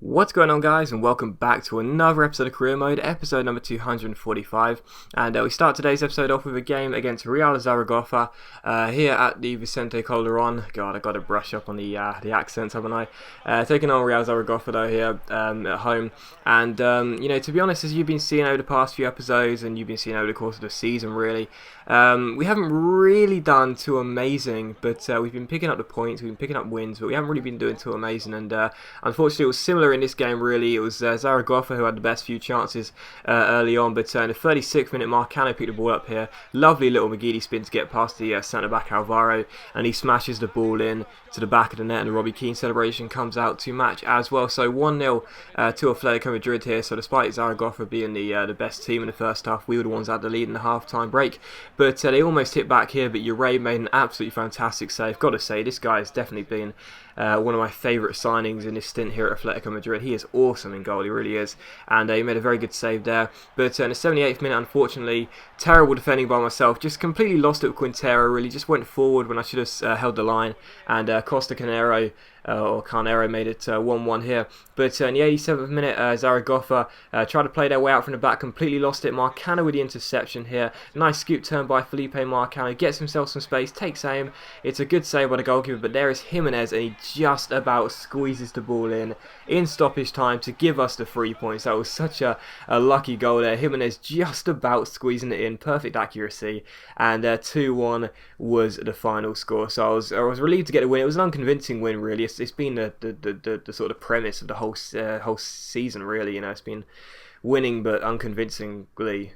What's going on, guys, and welcome back to another episode of Career Mode, episode number 245. And we start today's episode off with a game against Real Zaragoza here at the Vicente Calderon. God, I got to brush up on the accents, haven't I? Taking on Real Zaragoza though here at home. And you know, to be honest, as you've been seeing over the past few episodes, and you've been seeing over the course of the season, really, we haven't really done too amazing, but we've been picking up the points, we've been picking up wins, but we haven't really been doing too amazing. And unfortunately, it was similar in this game, really. It was Zaragoza who had the best few chances early on, but in the 36th minute, Marcano picked the ball up here. Lovely little McGeady spin to get past the centre-back Alvaro, and he smashes the ball in to the back of the net, and the Robbie Keane celebration comes out to match as well. So 1-0 to Atletico Madrid here. So despite Zaragoza being the best team in the first half, we were the ones that had the lead in the half-time break. But they almost hit back here, but Ure made an absolutely fantastic save. Got to say, this guy has definitely been one of my favourite signings in this stint here at Atletico Madrid. He is awesome in goal, he really is. And he made a very good save there. But in the 78th minute, unfortunately, terrible defending by myself. Just completely lost it with Quintero, really. Just went forward when I should have held the line. And Costa Canero made it 1-1 here. But in the 87th minute, Zaragoza tried to play their way out from the back, completely lost it. Marcano with the interception here. Nice scoop turn by Felipe Marcano, gets himself some space, takes aim. It's a good save by the goalkeeper, but there is Jimenez, and he just about squeezes the ball in stoppage time to give us the 3 points. That was such a lucky goal there. Jimenez just about squeezing it in, perfect accuracy, and 2-1 was the final score. So I was relieved to get a win. It was an unconvincing win, really. It's been the sort of premise of the whole season, really. You know, it's been winning, but unconvincingly,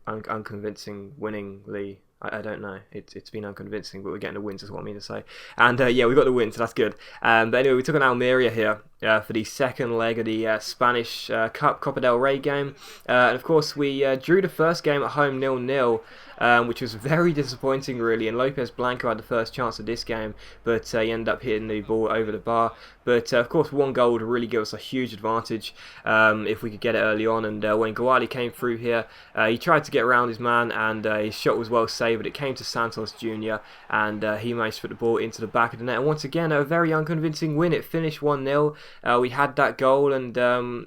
unconvincing winningly. I don't know. It's been unconvincing, but we're getting the wins, is what I mean to say. And yeah, we got the win, so that's good. But anyway, we took on Almeria here for the second leg of the Spanish Cup, Copa del Rey game. And of course, we drew the first game at home 0-0. Which was very disappointing, really, and Lopez Blanco had the first chance of this game, but he ended up hitting the ball over the bar. But of course, one goal would really give us a huge advantage if we could get it early on. And when Guali came through here, he tried to get around his man, and his shot was well saved, but it came to Santos Jr., and he managed to put the ball into the back of the net. And once again, a very unconvincing win. It finished 1-0. We had that goal, and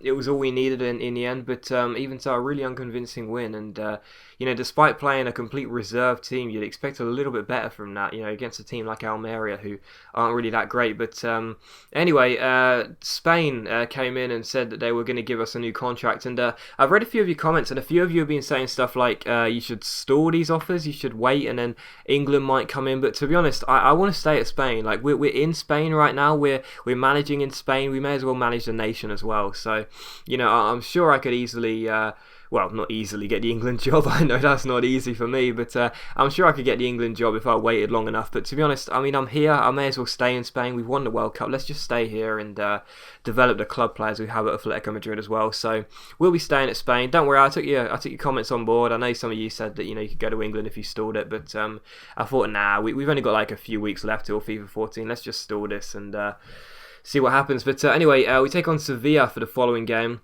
it was all we needed in the end, but even so, a really unconvincing win. And you know, despite playing a complete reserve team, you'd expect a little bit better from that, you know, against a team like Almeria, who aren't really that great. But anyway, Spain came in and said that they were going to give us a new contract. And I've read a few of your comments, and a few of you have been saying stuff like you should stall these offers, you should wait, and then England might come in. But to be honest, I want to stay at Spain. Like, we're in Spain right now. We're managing in Spain. We may as well manage the nation as well. So, you know, I'm sure I could easily... well, not easily get the England job. I know that's not easy for me, but I'm sure I could get the England job if I waited long enough. But to be honest, I mean, I'm here. I may as well stay in Spain. We've won the World Cup. Let's just stay here and develop the club players we have at Atletico Madrid as well. So we'll be staying at Spain. Don't worry, I took your comments on board. I know some of you said that, you know, you could go to England if you stalled it, but I thought, nah, we've only got like a few weeks left till FIFA 14. Let's just stall this and see what happens. But anyway, we take on Sevilla for the following game.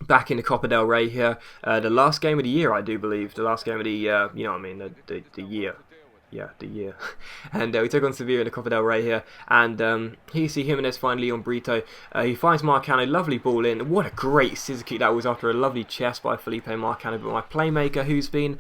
Back in the Copa del Rey here, the last game of the year, I do believe. The last game of the, you know what I mean, the year. Yeah, the year. And we took on Sevilla in the Copa del Rey here. And here you see Jimenez finally on Brito. He finds Marcano, lovely ball in. What a great scissor kick that was after a lovely chest by Felipe Marcano. But my playmaker, who's been...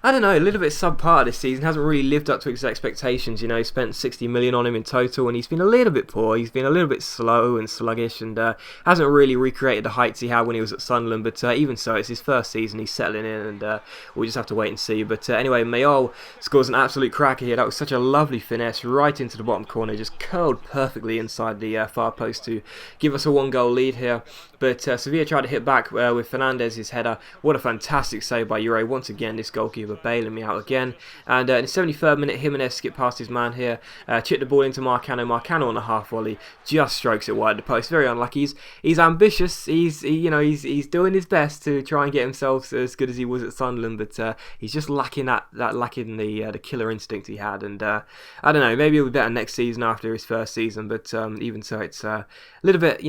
I don't know, a little bit subpar this season, hasn't really lived up to his expectations. You know, he spent 60 million on him in total, and he's been a little bit poor. He's been a little bit slow and sluggish, and hasn't really recreated the heights he had when he was at Sunderland. But even so, it's his first season, he's settling in, and we'll just have to wait and see. But anyway, Mayol scores an absolute cracker here. That was such a lovely finesse, right into the bottom corner, just curled perfectly inside the far post to give us a one-goal lead here. But Sevilla tried to hit back with Fernandez's header. What a fantastic save by Ure. Once again, this goalkeeper bailing me out again. And in the 73rd minute, Jimenez skipped past his man here, chipped the ball into Marcano. Marcano on a half volley, just strokes it wide of the post. Very unlucky. He's ambitious. He's doing his best to try and get himself as good as he was at Sunderland, but he's just lacking the killer instinct he had. And I don't know, maybe he'll be better next season after his first season. But even so, it's a little bit,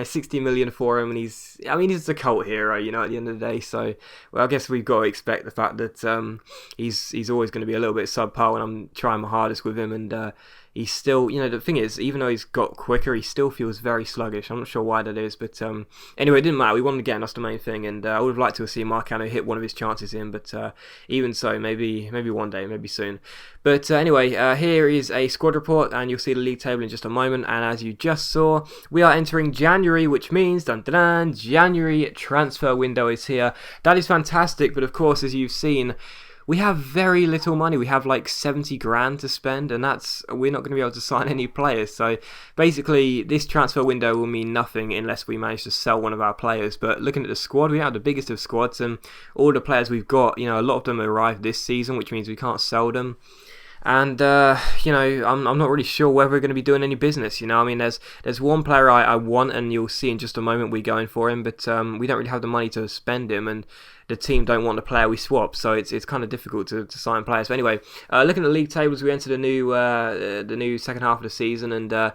60 million for him, and he's a cult hero, at the end of the day. So, well, I guess we've got to expect the fact that he's always going to be a little bit subpar when I'm trying my hardest with him, and he's still, the thing is, even though he's got quicker, he still feels very sluggish. I'm not sure why that is, but anyway, it didn't matter. We won the game, that's the main thing, and I would have liked to have seen Marcano hit one of his chances in, but even so, maybe one day, maybe soon. But anyway, here is a squad report, and you'll see the league table in just a moment, and as you just saw, we are entering January, which means, January transfer window is here. That is fantastic, but of course, as you've seen, we have very little money. We have like 70 grand to spend, and we're not going to be able to sign any players. So basically, this transfer window will mean nothing unless we manage to sell one of our players. But looking at the squad, we have the biggest of squads, and all the players we've got, a lot of them arrived this season, which means we can't sell them. And, I'm not really sure whether we're going to be doing any business, I mean, there's one player I want, and you'll see in just a moment we're going for him, but we don't really have the money to spend him, and the team don't want the player we swap, so it's kind of difficult to sign players. But anyway, looking at the league tables, we enter the new second half of the season, and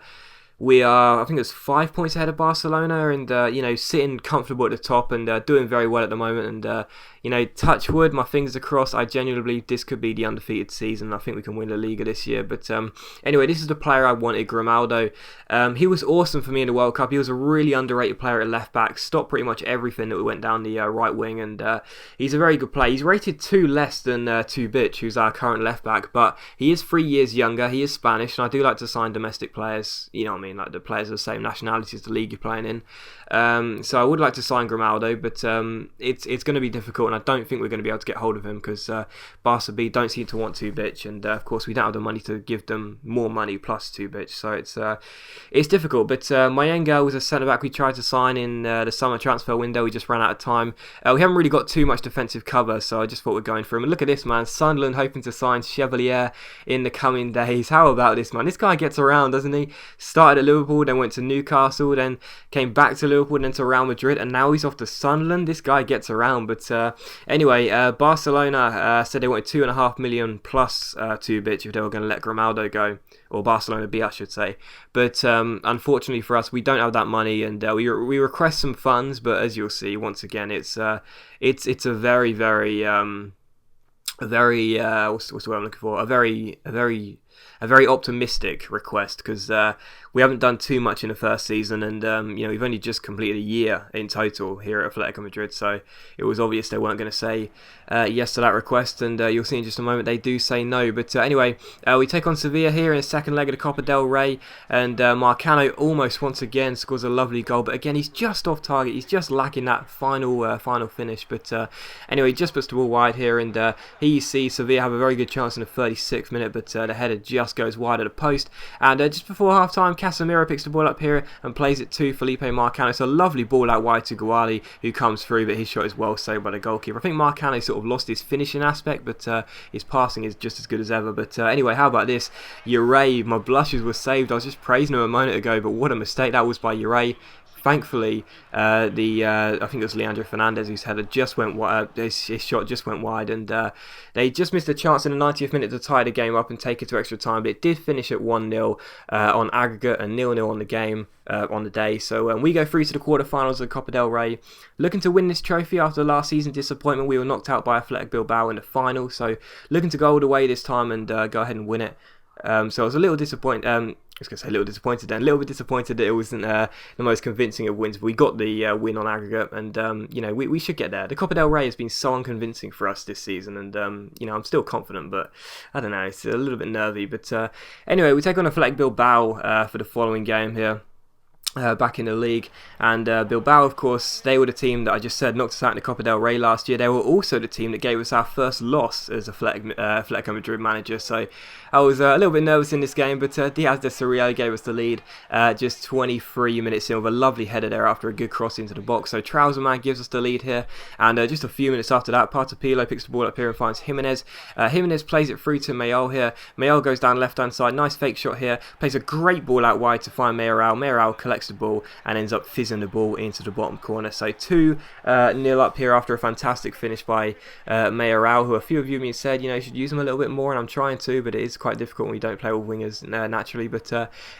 we are, I think it's 5 points ahead of Barcelona, and sitting comfortable at the top and doing very well at the moment. And touch wood, my fingers are crossed. I genuinely believe this could be the undefeated season. I think we can win La Liga this year. But anyway, this is the player I wanted, Grimaldo. He was awesome for me in the World Cup. He was a really underrated player at left back. Stopped pretty much everything that went down the right wing, and he's a very good player. He's rated 2 less than Tubic, who's our current left back, but he is 3 years younger. He is Spanish, and I do like to sign domestic players. You know what I mean? Like the players of the same nationality as the league you're playing in. So I would like to sign Grimaldo, but it's going to be difficult, and I don't think we're going to be able to get hold of him because Barca B don't seem to want Tubic, and of course we don't have the money to give them more money plus Tubic, so it's difficult. But Mayenga was a centre back we tried to sign in the summer transfer window. We just ran out of time. We haven't really got too much defensive cover, so I just thought we're going for him. And look at this, man, Sunderland hoping to sign Chevalier in the coming days. How about this, man? This guy gets around, doesn't he? Started at Liverpool, then went to Newcastle, then came back to Liverpool, then to Real Madrid, and now he's off to Sunderland. This guy gets around. But anyway, Barcelona said they wanted 2.5 million plus Tubic if they were going to let Grimaldo go, or Barcelona B, I should say. But unfortunately for us, we don't have that money, and we request some funds. But as you'll see, once again, it's a very what's the word I'm looking for? A very optimistic request, because we haven't done too much in the first season, and we've only just completed a year in total here at Atletico Madrid, so it was obvious they weren't going to say yes to that request, and you'll see in just a moment they do say no. But anyway, we take on Sevilla here in the second leg of the Copa del Rey, and Marcano almost once again scores a lovely goal, but again he's just off target. He's just lacking that final finish. But anyway, just puts the ball wide here, and here you see Sevilla have a very good chance in the 36th minute, but the header just goes wide of the post, and just before half time, Casemiro picks the ball up here and plays it to Felipe Marcano. It's a lovely ball out wide to Guali, who comes through, but his shot is well saved by the goalkeeper. I think Marcano sort of lost his finishing aspect, but his passing is just as good as ever. But anyway, how about this? Ure, my blushes were saved. I was just praising him a moment ago, but what a mistake that was by Ure. Thankfully, I think it was Leandro Fernandez whose header just went wide. His shot just went wide, and they just missed a chance in the 90th minute to tie the game up and take it to extra time. But it did finish at 1-0 on aggregate and 0-0 on the game on the day. So we go through to the quarterfinals of the Copa del Rey, looking to win this trophy after last season's disappointment. We were knocked out by Athletic Bilbao in the final, so looking to go all the way this time and go ahead and win it. So I was a little disappointed. I was going to say a little disappointed then. A little bit disappointed that it wasn't the most convincing of wins. But we got the win on aggregate, and we should get there. The Copa del Rey has been so unconvincing for us this season, and I'm still confident, but I don't know, it's a little bit nervy. But anyway, we take on Athletic Bilbao for the following game here. Back in the league, and Bilbao, of course, they were the team that I just said knocked us out in the Copa del Rey last year. They were also the team that gave us our first loss as Atletico Madrid manager, so I was a little bit nervous in this game, but Diaz de Surreal gave us the lead just 23 minutes in with a lovely header there after a good cross into the box. So Trouserman gives us the lead here, and just a few minutes after that, Partapilo picks the ball up here and finds Jimenez. Jimenez plays it through to Mayol here. Mayol goes down left hand side, nice fake shot here, plays a great ball out wide to find Mayoral. Mayoral collects the ball and ends up fizzing the ball into the bottom corner. So 2-0 up here after a fantastic finish by Mayoral, who a few of you said, you should use him a little bit more, and I'm trying to, but it is quite difficult when you don't play with wingers naturally. But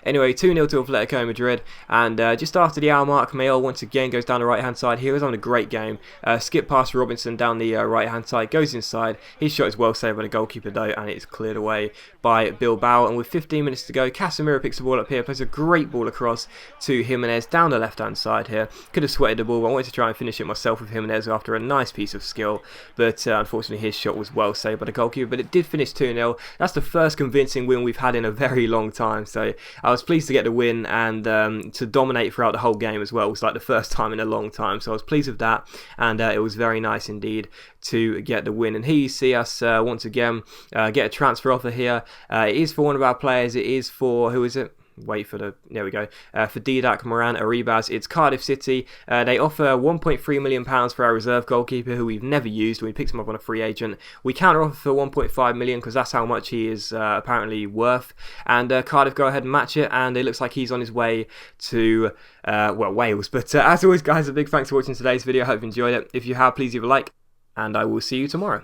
anyway, 2-0 to Atletico Madrid, and just after the hour mark, Mayoral once again goes down the right hand side. He was on a great game. Skip past Robinson down the right hand side, goes inside. His shot is well saved by the goalkeeper though, and it is cleared away by Bilbao. And with 15 minutes to go, Casemiro picks the ball up here, plays a great ball across to Jimenez down the left hand side here. Could have sweated the ball, but I wanted to try and finish it myself with Jimenez after a nice piece of skill, but unfortunately his shot was well saved by the goalkeeper. But it did finish 2-0. That's the first convincing win we've had in a very long time, so I was pleased to get the win and to dominate throughout the whole game as well. It was like the first time in a long time, so I was pleased with that, and it was very nice indeed to get the win. And here you see us once again get a transfer offer here. It is for one of our players. It is for, who is it? Wait for the, there we go, for Didac Moran Arribas. It's Cardiff City. They offer £1.3 million for our reserve goalkeeper, who we've never used. We picked him up on a free agent. We counter offer for £1.5 million because that's how much he is apparently worth, and Cardiff go ahead and match it, and it looks like he's on his way to well, Wales. But as always guys, a big thanks for watching today's video. I hope you enjoyed it. If you have, please leave a like, and I will see you tomorrow.